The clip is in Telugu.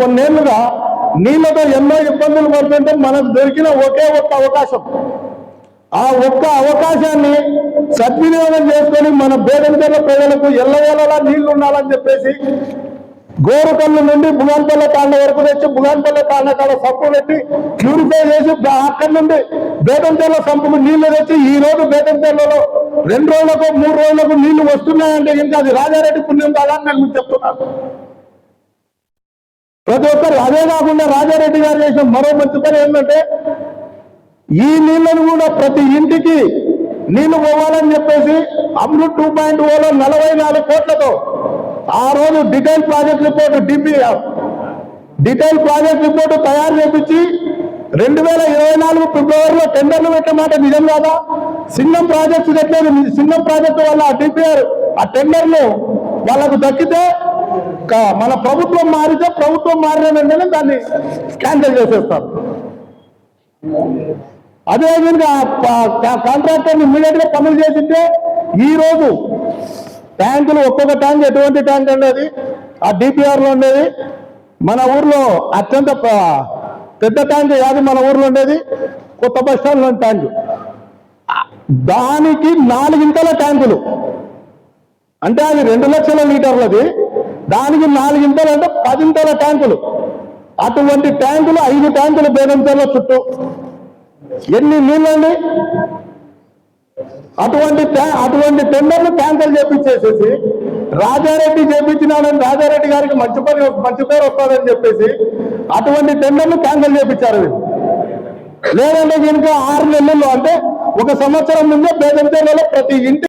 కొన్నేళ్లుగా నీళ్లతో ఎన్నో ఇబ్బందులు పడుతుంటే మనకు దొరికిన ఒకే ఒక్క అవకాశం, ఆ ఒక్క అవకాశాన్ని సద్వినియోగం చేసుకొని మన బేదంచెర్ల ప్రజలకు ఎల్లవేళలా నీళ్లు ఉండాలని చెప్పేసి గోరుకల్లు నుండి బుగాన్పల్లె తాండ వరకు తెచ్చి బుగాన్పల్లె తాండ కాడ సంపు పెట్టి ప్యూరిఫై చేసి అక్కడి నుండి బేదంచెర్ల సంపుకు నీళ్లు తెచ్చి ఈ రోజు బేదంచెర్లలో 2 రోజులకు 3 రోజులకు నీళ్లు వస్తున్నాయంటే ఇంకా అది రాజారెడ్డి పుణ్యం కాదని నేను మీకు చెప్తున్నాను. ప్రతి ఒక్కరు అదే కాకుండా రాజారెడ్డి గారు చేసిన మరో మంచి పని ఏంటంటే ఈ నీళ్లను కూడా ప్రతి ఇంటికి నీళ్లు పోవాలని చెప్పేసి అమృత్ 2.0లో 44 కోట్లతో ఆ రోజు detail project report detail project report తయారు చేపించి 2024 ఫిబ్రవరిలో టెండర్లు పెట్టే మాట నిజం కాదా? సింగం ప్రాజెక్టు కట్టలేదు. సింగం ప్రాజెక్టు వల్ల ఆ డిపిఆర్ ఆ టెండర్లు వాళ్ళకు దక్కితే మన ప్రభుత్వం మారితే ప్రభుత్వం మారిన వెంటనే దాన్ని క్యాన్సిల్ చేసేస్తారు. అదేవిధంగా కాంట్రాక్టర్ని ఇమ్మీడియట్ గా పనులు చేసింటే ఈ రోజు ట్యాంకులు ఒక్కొక్క ట్యాంక్ ఎటువంటి ట్యాంక్ ఉండేది ఆ డిపిఆర్ లో ఉండేది. మన ఊర్లో అత్యంత పెద్ద ట్యాంక్ యాది మన ఊర్లో ఉండేది కొత్త బస్ స్టాండ్ లోని ట్యాంకు, దానికి 4 ఇంతల ట్యాంకులు అంటే అది 2 లక్షల లీటర్లది, దానికి 4 ఇంతలు అంటే 10 ఇంతల ట్యాంకులు. అటువంటి ట్యాంకులు 5 ట్యాంకులు బేదంచెర్ల చుట్టూ ఎన్ని నీళ్ళండి? అటువంటి టెండర్లు క్యాన్సిల్ చేపించేసేసి రాజారెడ్డి చేపించినాడని రాజారెడ్డి గారికి మంచి పేరు వస్తుందని చెప్పేసి అటువంటి టెండర్లు క్యాన్సిల్ చేపించారు. లేదంటే కనుక 6 నెలల్లో అంటే 1 సంవత్సరం ముందే బేదంచెర్లలో ప్రతి ఇంటి